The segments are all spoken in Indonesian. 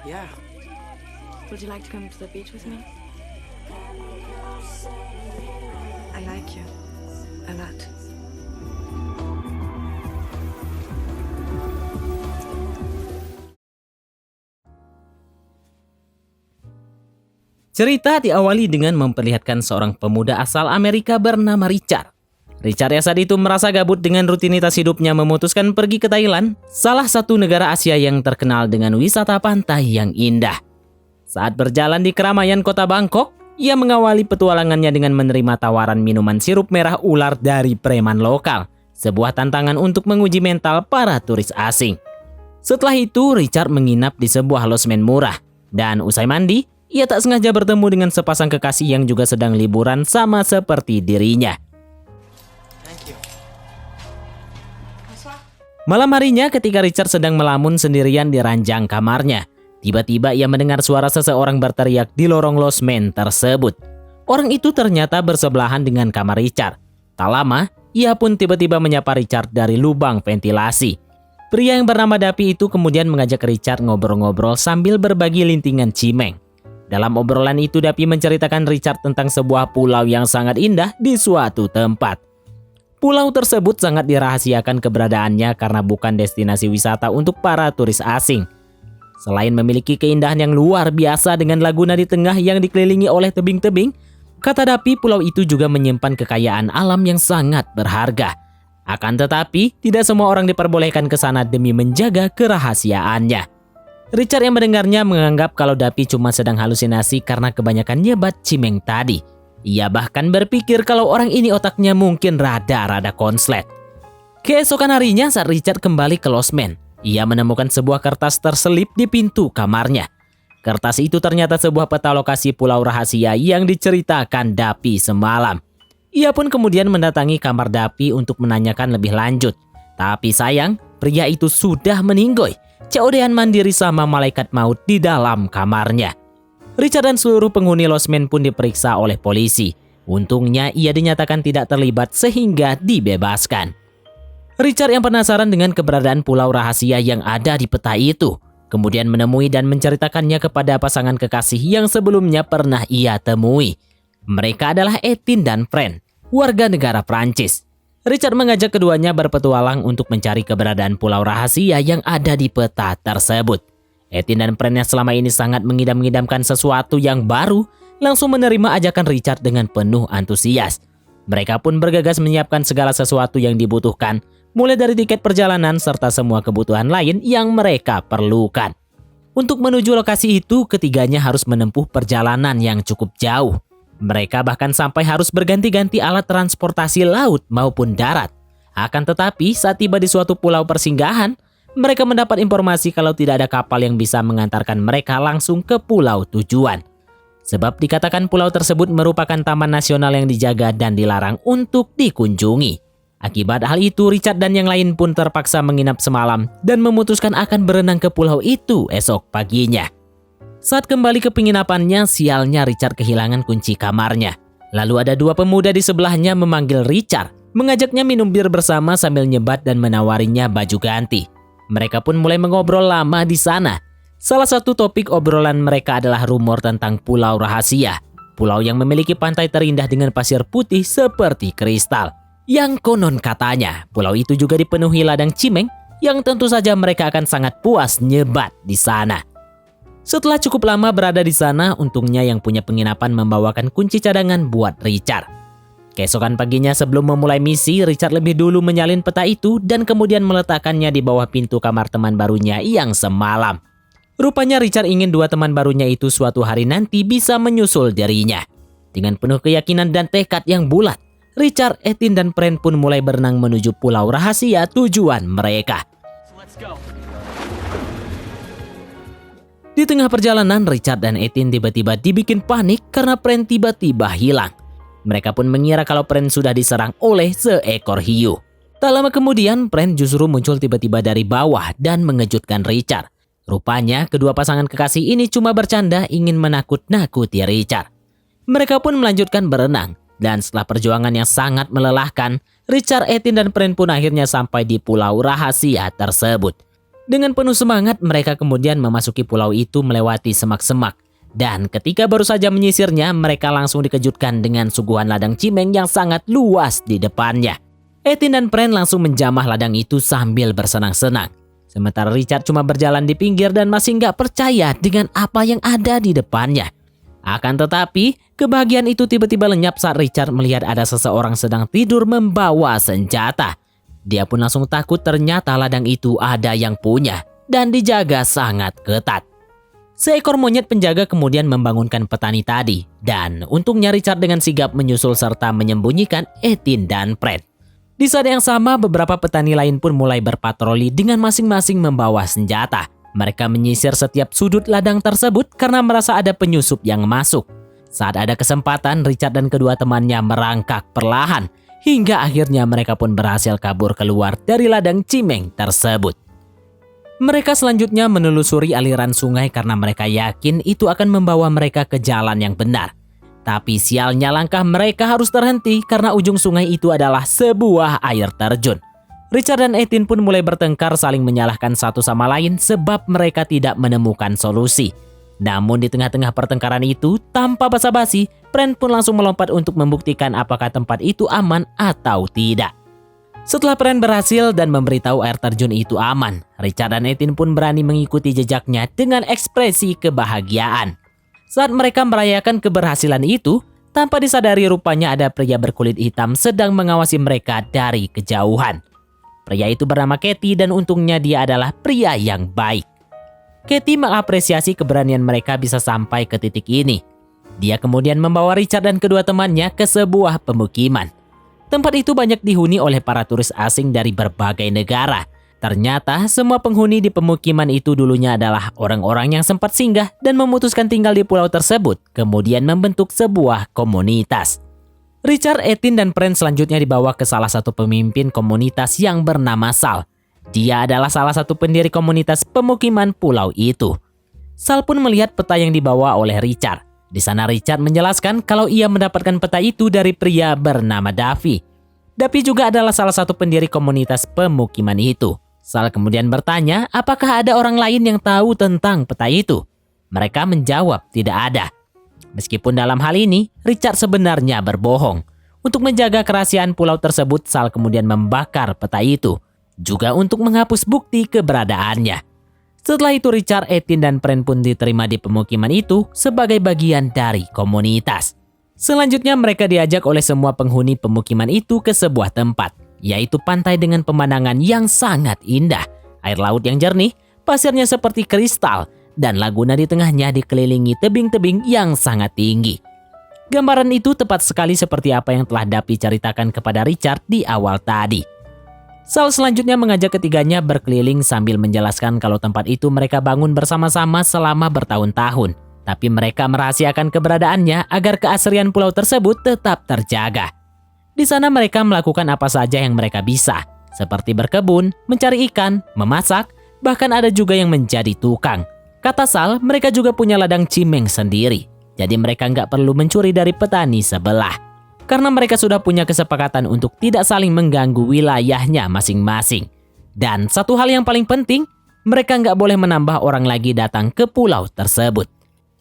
Yeah. Would you like to come to the beach with me? I like you a lot. Cerita diawali dengan memperlihatkan seorang pemuda asal Amerika bernama Richard. Richard yang saat itu merasa gabut dengan rutinitas hidupnya memutuskan pergi ke Thailand, salah satu negara Asia yang terkenal dengan wisata pantai yang indah. Saat berjalan di keramaian kota Bangkok, ia mengawali petualangannya dengan menerima tawaran minuman sirup merah ular dari preman lokal, sebuah tantangan untuk menguji mental para turis asing. Setelah itu, Richard menginap di sebuah losmen murah, dan usai mandi, ia tak sengaja bertemu dengan sepasang kekasih yang juga sedang liburan sama seperti dirinya. Malam harinya ketika Richard sedang melamun sendirian di ranjang kamarnya, tiba-tiba ia mendengar suara seseorang berteriak di lorong losmen tersebut. Orang itu ternyata bersebelahan dengan kamar Richard. Tak lama, ia pun tiba-tiba menyapa Richard dari lubang ventilasi. Pria yang bernama Dapi itu kemudian mengajak Richard ngobrol-ngobrol sambil berbagi lintingan cimeng. Dalam obrolan itu, Dapi menceritakan Richard tentang sebuah pulau yang sangat indah di suatu tempat. Pulau tersebut sangat dirahasiakan keberadaannya karena bukan destinasi wisata untuk para turis asing. Selain memiliki keindahan yang luar biasa dengan laguna di tengah yang dikelilingi oleh tebing-tebing, kata Dapi pulau itu juga menyimpan kekayaan alam yang sangat berharga. Akan tetapi, tidak semua orang diperbolehkan ke sana demi menjaga kerahasiaannya. Richard yang mendengarnya menganggap kalau Dapi cuma sedang halusinasi karena kebanyakan nyebat cimeng tadi. Ia bahkan berpikir kalau orang ini otaknya mungkin rada-rada konslet. Keesokan harinya saat Richard kembali ke losmen, ia menemukan sebuah kertas terselip di pintu kamarnya. Kertas itu ternyata sebuah peta lokasi pulau rahasia yang diceritakan Dapi semalam. Ia pun kemudian mendatangi kamar Dapi untuk menanyakan lebih lanjut. Tapi sayang, pria itu sudah meninggoy. COD-an mandiri sama malaikat maut di dalam kamarnya. Richard dan seluruh penghuni losmen pun diperiksa oleh polisi. Untungnya ia dinyatakan tidak terlibat sehingga dibebaskan. Richard yang penasaran dengan keberadaan pulau rahasia yang ada di peta itu, kemudian menemui dan menceritakannya kepada pasangan kekasih yang sebelumnya pernah ia temui. Mereka adalah Etienne dan Fran, warga negara Prancis. Richard mengajak keduanya berpetualang untuk mencari keberadaan pulau rahasia yang ada di peta tersebut. Etienne dan Fran yang selama ini sangat mengidam-ngidamkan sesuatu yang baru, langsung menerima ajakan Richard dengan penuh antusias. Mereka pun bergegas menyiapkan segala sesuatu yang dibutuhkan, mulai dari tiket perjalanan serta semua kebutuhan lain yang mereka perlukan. Untuk menuju lokasi itu, ketiganya harus menempuh perjalanan yang cukup jauh. Mereka bahkan sampai harus berganti-ganti alat transportasi laut maupun darat. Akan tetapi, saat tiba di suatu pulau persinggahan, mereka mendapat informasi kalau tidak ada kapal yang bisa mengantarkan mereka langsung ke pulau tujuan. Sebab dikatakan pulau tersebut merupakan taman nasional yang dijaga dan dilarang untuk dikunjungi. Akibat hal itu, Richard dan yang lain pun terpaksa menginap semalam dan memutuskan akan berenang ke pulau itu esok paginya. Saat kembali ke penginapannya, sialnya Richard kehilangan kunci kamarnya. Lalu ada dua pemuda di sebelahnya memanggil Richard, mengajaknya minum bir bersama sambil nyebat dan menawarinya baju ganti. Mereka pun mulai mengobrol lama di sana. Salah satu topik obrolan mereka adalah rumor tentang pulau rahasia. Pulau yang memiliki pantai terindah dengan pasir putih seperti kristal. Yang konon katanya, pulau itu juga dipenuhi ladang cimeng yang tentu saja mereka akan sangat puas nyebat di sana. Setelah cukup lama berada di sana, untungnya yang punya penginapan membawakan kunci cadangan buat Richard. Keesokan paginya sebelum memulai misi, Richard lebih dulu menyalin peta itu dan kemudian meletakkannya di bawah pintu kamar teman barunya yang semalam. Rupanya Richard ingin dua teman barunya itu suatu hari nanti bisa menyusul dirinya. Dengan penuh keyakinan dan tekad yang bulat, Richard, Etienne, dan Fran pun mulai berenang menuju pulau rahasia tujuan mereka. Di tengah perjalanan, Richard dan Etienne tiba-tiba dibikin panik karena Fran tiba-tiba hilang. Mereka pun mengira kalau Fran sudah diserang oleh seekor hiu. Tak lama kemudian, Fran justru muncul tiba-tiba dari bawah dan mengejutkan Richard. Rupanya, kedua pasangan kekasih ini cuma bercanda ingin menakut-nakuti Richard. Mereka pun melanjutkan berenang, dan setelah perjuangan yang sangat melelahkan, Richard, Etienne, dan Fran pun akhirnya sampai di pulau rahasia tersebut. Dengan penuh semangat, mereka kemudian memasuki pulau itu melewati semak-semak. Dan ketika baru saja menyisirnya, mereka langsung dikejutkan dengan suguhan ladang cimeng yang sangat luas di depannya. Ethan dan Pren langsung menjamah ladang itu sambil bersenang-senang. Sementara Richard cuma berjalan di pinggir dan masih nggak percaya dengan apa yang ada di depannya. Akan tetapi, kebahagiaan itu tiba-tiba lenyap saat Richard melihat ada seseorang sedang tidur membawa senjata. Dia pun langsung takut ternyata ladang itu ada yang punya dan dijaga sangat ketat. Seekor monyet penjaga kemudian membangunkan petani tadi dan untungnya Richard dengan sigap menyusul serta menyembunyikan Ethan dan Pren. Di saat yang sama beberapa petani lain pun mulai berpatroli dengan masing-masing membawa senjata. Mereka menyisir setiap sudut ladang tersebut karena merasa ada penyusup yang masuk. Saat ada kesempatan, Richard dan kedua temannya merangkak perlahan. Hingga akhirnya mereka pun berhasil kabur keluar dari ladang cimeng tersebut. Mereka selanjutnya menelusuri aliran sungai karena mereka yakin itu akan membawa mereka ke jalan yang benar. Tapi sialnya langkah mereka harus terhenti karena ujung sungai itu adalah sebuah air terjun. Richard dan Ethan pun mulai bertengkar saling menyalahkan satu sama lain sebab mereka tidak menemukan solusi. Namun di tengah-tengah pertengkaran itu, tanpa basa-basi, Pren pun langsung melompat untuk membuktikan apakah tempat itu aman atau tidak. Setelah Pren berhasil dan memberitahu air terjun itu aman, Richard dan Ethan pun berani mengikuti jejaknya dengan ekspresi kebahagiaan. Saat mereka merayakan keberhasilan itu, tanpa disadari rupanya ada pria berkulit hitam sedang mengawasi mereka dari kejauhan. Pria itu bernama Katie dan untungnya dia adalah pria yang baik. Katie mengapresiasi keberanian mereka bisa sampai ke titik ini. Dia kemudian membawa Richard dan kedua temannya ke sebuah pemukiman. Tempat itu banyak dihuni oleh para turis asing dari berbagai negara. Ternyata semua penghuni di pemukiman itu dulunya adalah orang-orang yang sempat singgah dan memutuskan tinggal di pulau tersebut, kemudian membentuk sebuah komunitas. Richard, Ethan, dan Pren selanjutnya dibawa ke salah satu pemimpin komunitas yang bernama Sal. Dia adalah salah satu pendiri komunitas pemukiman pulau itu. Sal pun melihat peta yang dibawa oleh Richard. Di sana Richard menjelaskan kalau ia mendapatkan peta itu dari pria bernama Davy. Davy juga adalah salah satu pendiri komunitas pemukiman itu. Sal kemudian bertanya apakah ada orang lain yang tahu tentang peta itu. Mereka menjawab tidak ada. Meskipun dalam hal ini, Richard sebenarnya berbohong. Untuk menjaga kerahasiaan pulau tersebut, Sal kemudian membakar peta itu. Juga untuk menghapus bukti keberadaannya. Setelah itu Richard, Ethan, dan Pren pun diterima di pemukiman itu sebagai bagian dari komunitas. Selanjutnya mereka diajak oleh semua penghuni pemukiman itu ke sebuah tempat, yaitu pantai dengan pemandangan yang sangat indah. Air laut yang jernih, pasirnya seperti kristal, dan laguna di tengahnya dikelilingi tebing-tebing yang sangat tinggi. Gambaran itu tepat sekali seperti apa yang telah Davy ceritakan kepada Richard di awal tadi. Sal selanjutnya mengajak ketiganya berkeliling sambil menjelaskan kalau tempat itu mereka bangun bersama-sama selama bertahun-tahun. Tapi mereka merahasiakan keberadaannya agar keasrian pulau tersebut tetap terjaga. Di sana mereka melakukan apa saja yang mereka bisa, seperti berkebun, mencari ikan, memasak, bahkan ada juga yang menjadi tukang. Kata Sal, mereka juga punya ladang cimeng sendiri. Jadi mereka nggak perlu mencuri dari petani sebelah. Karena mereka sudah punya kesepakatan untuk tidak saling mengganggu wilayahnya masing-masing. Dan satu hal yang paling penting, mereka nggak boleh menambah orang lagi datang ke pulau tersebut.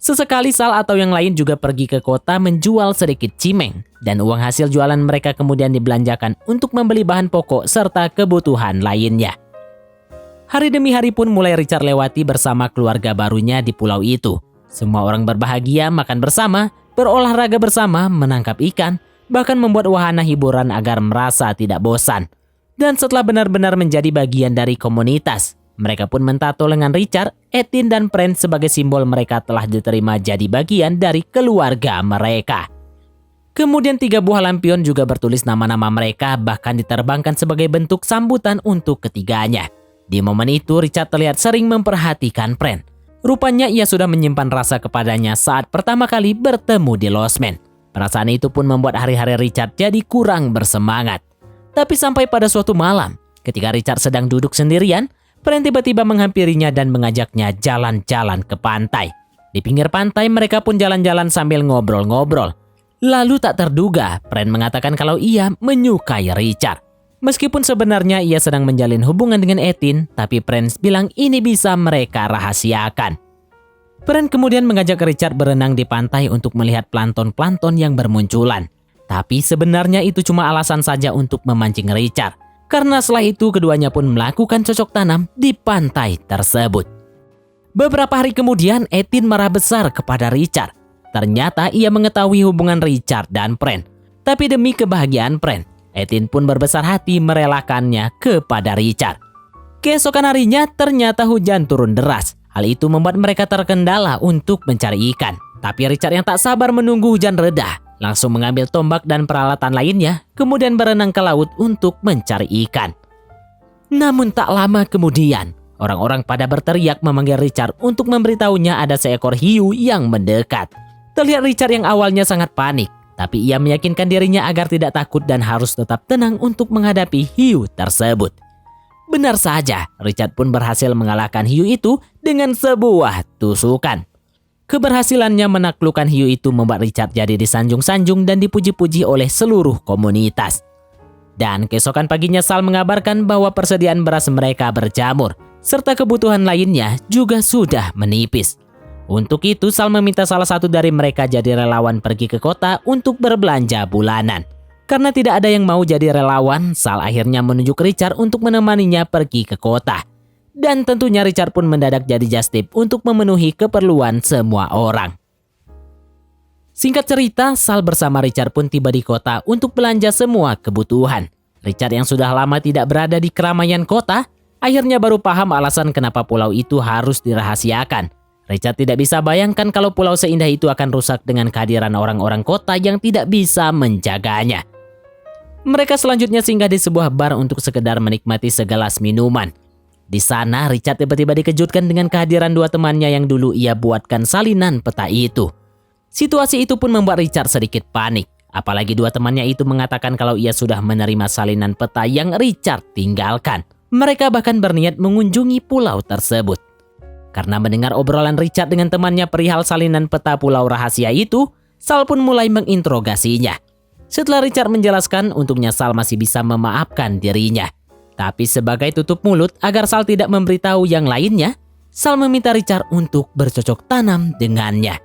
Sesekali Sal atau yang lain juga pergi ke kota menjual sedikit cimeng. Dan uang hasil jualan mereka kemudian dibelanjakan untuk membeli bahan pokok serta kebutuhan lainnya. Hari demi hari pun mulai Richard lewati bersama keluarga barunya di pulau itu. Semua orang berbahagia makan bersama, berolahraga bersama, menangkap ikan, bahkan membuat wahana hiburan agar merasa tidak bosan. Dan setelah benar-benar menjadi bagian dari komunitas, mereka pun mentato lengan Richard, Ethan, dan Pren sebagai simbol mereka telah diterima jadi bagian dari keluarga mereka. Kemudian 3 buah lampion juga bertulis nama-nama mereka bahkan diterbangkan sebagai bentuk sambutan untuk ketiganya. Di momen itu Richard terlihat sering memperhatikan Pren. Rupanya ia sudah menyimpan rasa kepadanya saat pertama kali bertemu di Losmen. Perasaan itu pun membuat hari-hari Richard jadi kurang bersemangat. Tapi sampai pada suatu malam, ketika Richard sedang duduk sendirian, Pren tiba-tiba menghampirinya dan mengajaknya jalan-jalan ke pantai. Di pinggir pantai mereka pun jalan-jalan sambil ngobrol-ngobrol. Lalu tak terduga, Pren mengatakan kalau ia menyukai Richard. Meskipun sebenarnya ia sedang menjalin hubungan dengan Ethan, tapi Prince bilang ini bisa mereka rahasiakan. Prince kemudian mengajak Richard berenang di pantai untuk melihat plankton-plankton yang bermunculan. Tapi sebenarnya itu cuma alasan saja untuk memancing Richard. Karena setelah itu keduanya pun melakukan cocok tanam di pantai tersebut. Beberapa hari kemudian Ethan marah besar kepada Richard. Ternyata ia mengetahui hubungan Richard dan Prince. Tapi demi kebahagiaan Prince, Ethan pun berbesar hati merelakannya kepada Richard. Keesokan harinya ternyata hujan turun deras. Hal itu membuat mereka terkendala untuk mencari ikan. Tapi Richard yang tak sabar menunggu hujan reda, langsung mengambil tombak dan peralatan lainnya, kemudian berenang ke laut untuk mencari ikan. Namun tak lama kemudian, orang-orang pada berteriak memanggil Richard untuk memberitahunya ada seekor hiu yang mendekat. Terlihat Richard yang awalnya sangat panik, tapi ia meyakinkan dirinya agar tidak takut dan harus tetap tenang untuk menghadapi hiu tersebut. Benar saja, Richard pun berhasil mengalahkan hiu itu dengan sebuah tusukan. Keberhasilannya menaklukkan hiu itu membuat Richard jadi disanjung-sanjung dan dipuji-puji oleh seluruh komunitas. Dan keesokan paginya Sal mengabarkan bahwa persediaan beras mereka berjamur, serta kebutuhan lainnya juga sudah menipis. Untuk itu Sal meminta salah satu dari mereka jadi relawan pergi ke kota untuk berbelanja bulanan. Karena tidak ada yang mau jadi relawan, Sal akhirnya menunjuk Richard untuk menemaninya pergi ke kota. Dan tentunya Richard pun mendadak jadi just tip untuk memenuhi keperluan semua orang. Singkat cerita, Sal bersama Richard pun tiba di kota untuk belanja semua kebutuhan. Richard yang sudah lama tidak berada di keramaian kota, akhirnya baru paham alasan kenapa pulau itu harus dirahasiakan. Richard tidak bisa bayangkan kalau pulau seindah itu akan rusak dengan kehadiran orang-orang kota yang tidak bisa menjaganya. Mereka selanjutnya singgah di sebuah bar untuk sekedar menikmati segelas minuman. Di sana, Richard tiba-tiba dikejutkan dengan kehadiran dua temannya yang dulu ia buatkan salinan peta itu. Situasi itu pun membuat Richard sedikit panik. Apalagi dua temannya itu mengatakan kalau ia sudah menerima salinan peta yang Richard tinggalkan. Mereka bahkan berniat mengunjungi pulau tersebut. Karena mendengar obrolan Richard dengan temannya perihal salinan peta pulau rahasia itu, Sal pun mulai menginterogasinya. Setelah Richard menjelaskan, untungnya Sal masih bisa memaafkan dirinya. Tapi sebagai tutup mulut agar Sal tidak memberitahu yang lainnya, Sal meminta Richard untuk bercocok tanam dengannya.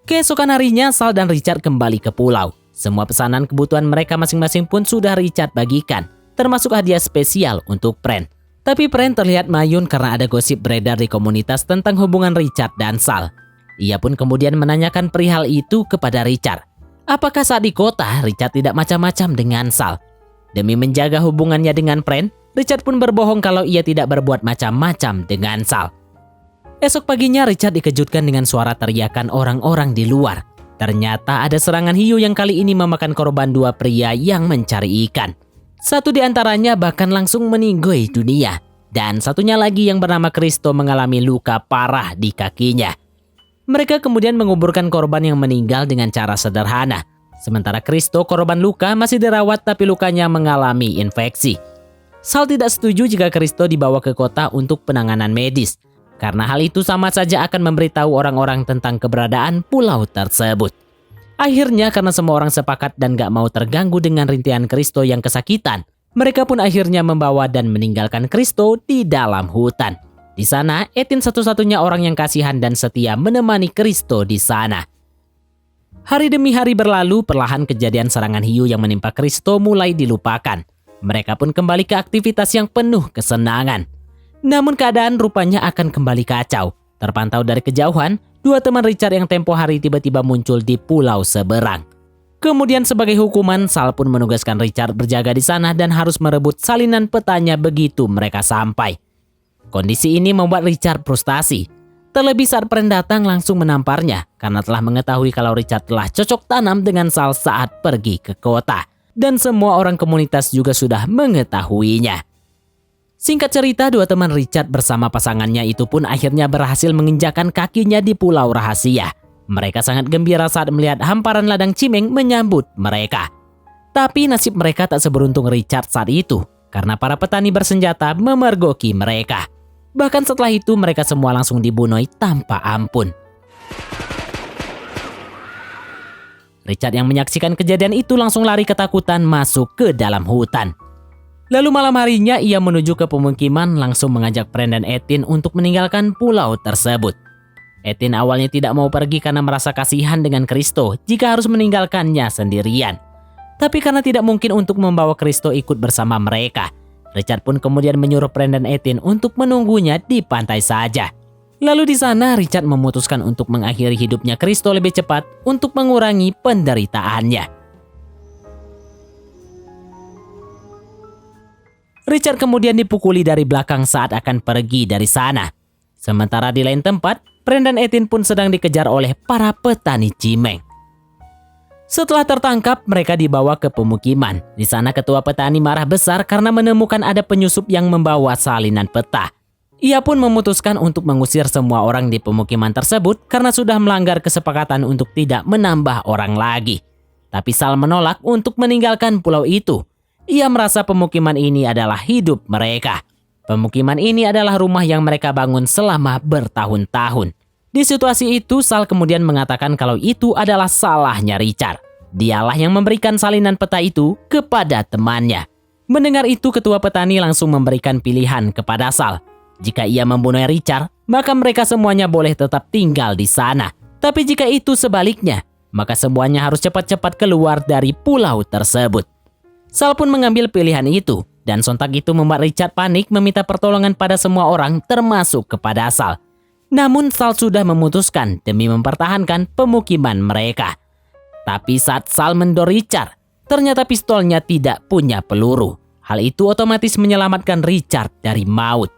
Keesokan harinya, Sal dan Richard kembali ke pulau. Semua pesanan kebutuhan mereka masing-masing pun sudah Richard bagikan, termasuk hadiah spesial untuk Prince. Tapi Prince terlihat mayun karena ada gosip beredar di komunitas tentang hubungan Richard dan Sal. Ia pun kemudian menanyakan perihal itu kepada Richard. Apakah saat di kota Richard tidak macam-macam dengan Sal? Demi menjaga hubungannya dengan Prince, Richard pun berbohong kalau ia tidak berbuat macam-macam dengan Sal. Esok paginya Richard dikejutkan dengan suara teriakan orang-orang di luar. Ternyata ada serangan hiu yang kali ini memakan korban dua pria yang mencari ikan. Satu di antaranya bahkan langsung meninggoy dunia. Dan satunya lagi yang bernama Kristo mengalami luka parah di kakinya. Mereka kemudian menguburkan korban yang meninggal dengan cara sederhana. Sementara Kristo korban luka masih dirawat tapi lukanya mengalami infeksi. Sal tidak setuju jika Kristo dibawa ke kota untuk penanganan medis. Karena hal itu sama saja akan memberitahu orang-orang tentang keberadaan pulau tersebut. Akhirnya karena semua orang sepakat dan gak mau terganggu dengan rintihan Kristo yang kesakitan, mereka pun akhirnya membawa dan meninggalkan Kristo di dalam hutan. Di sana, Ethan satu-satunya orang yang kasihan dan setia menemani Kristo di sana. Hari demi hari berlalu, perlahan kejadian serangan hiu yang menimpa Kristo mulai dilupakan. Mereka pun kembali ke aktivitas yang penuh kesenangan. Namun keadaan rupanya akan kembali kacau. Terpantau dari kejauhan, dua teman Richard yang tempo hari tiba-tiba muncul di pulau seberang. Kemudian sebagai hukuman, Sal pun menugaskan Richard berjaga di sana dan harus merebut salinan petanya begitu mereka sampai. Kondisi ini membuat Richard frustasi. Terlebih saat Prince datang langsung menamparnya karena telah mengetahui kalau Richard telah cocok tanam dengan Sal saat pergi ke kota. Dan semua orang komunitas juga sudah mengetahuinya. Singkat cerita, dua teman Richard bersama pasangannya itu pun akhirnya berhasil menginjakan kakinya di pulau rahasia. Mereka sangat gembira saat melihat hamparan ladang cimeng menyambut mereka. Tapi nasib mereka tak seberuntung Richard saat itu, karena para petani bersenjata memergoki mereka. Bahkan setelah itu mereka semua langsung dibunuh tanpa ampun. Richard yang menyaksikan kejadian itu langsung lari ketakutan masuk ke dalam hutan. Lalu malam harinya ia menuju ke pemukiman langsung mengajak Fran dan Ethan untuk meninggalkan pulau tersebut. Ethan awalnya tidak mau pergi karena merasa kasihan dengan Kristo jika harus meninggalkannya sendirian. Tapi karena tidak mungkin untuk membawa Kristo ikut bersama mereka, Richard pun kemudian menyuruh Fran dan Ethan untuk menunggunya di pantai saja. Lalu di sana Richard memutuskan untuk mengakhiri hidupnya Kristo lebih cepat untuk mengurangi penderitaannya. Richard kemudian dipukuli dari belakang saat akan pergi dari sana. Sementara di lain tempat, Fran dan Ethan pun sedang dikejar oleh para petani cimeng. Setelah tertangkap, mereka dibawa ke pemukiman. Di sana ketua petani marah besar karena menemukan ada penyusup yang membawa salinan peta. Ia pun memutuskan untuk mengusir semua orang di pemukiman tersebut karena sudah melanggar kesepakatan untuk tidak menambah orang lagi. Tapi Sal menolak untuk meninggalkan pulau itu. Ia merasa pemukiman ini adalah hidup mereka. Pemukiman ini adalah rumah yang mereka bangun selama bertahun-tahun. Di situasi itu, Sal kemudian mengatakan kalau itu adalah salahnya Richard. Dialah yang memberikan salinan peta itu kepada temannya. Mendengar itu, ketua petani langsung memberikan pilihan kepada Sal. Jika ia membunuh Richard, maka mereka semuanya boleh tetap tinggal di sana. Tapi jika itu sebaliknya, maka semuanya harus cepat-cepat keluar dari pulau tersebut. Sal pun mengambil pilihan itu, dan sontak itu membuat Richard panik meminta pertolongan pada semua orang termasuk kepada Sal. Namun Sal sudah memutuskan demi mempertahankan pemukiman mereka. Tapi saat Sal mendor Richard, ternyata pistolnya tidak punya peluru. Hal itu otomatis menyelamatkan Richard dari maut.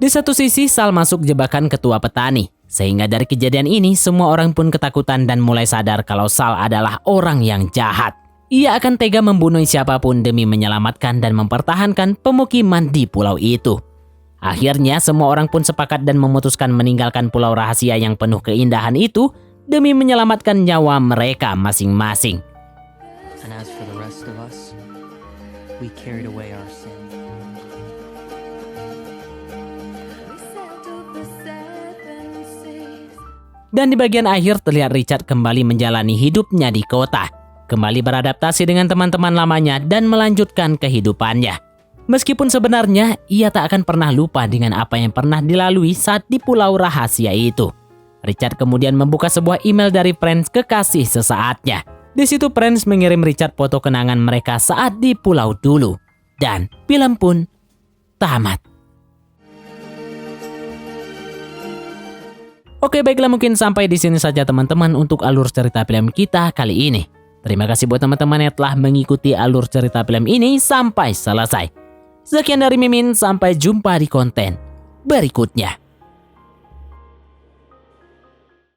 Di satu sisi Sal masuk jebakan ketua petani, sehingga dari kejadian ini semua orang pun ketakutan dan mulai sadar kalau Sal adalah orang yang jahat. Ia akan tega membunuh siapapun demi menyelamatkan dan mempertahankan pemukiman di pulau itu. Akhirnya semua orang pun sepakat dan memutuskan meninggalkan pulau rahasia yang penuh keindahan itu demi menyelamatkan nyawa mereka masing-masing. And as for the rest of us, we carried away our sin. Dan di bagian akhir terlihat Richard kembali menjalani hidupnya di kota. Kembali beradaptasi dengan teman-teman lamanya dan melanjutkan kehidupannya. Meskipun sebenarnya ia tak akan pernah lupa dengan apa yang pernah dilalui saat di pulau rahasia itu. Richard kemudian membuka sebuah email dari Franz kekasih sesaatnya. Di situ Franz mengirim Richard foto kenangan mereka saat di pulau dulu. Dan film pun tamat. Oke, baiklah, mungkin sampai di sini saja teman-teman untuk alur cerita film kita kali ini. Terima kasih buat teman-teman yang telah mengikuti alur cerita film ini sampai selesai. Sekian dari Mimin, sampai jumpa di konten berikutnya.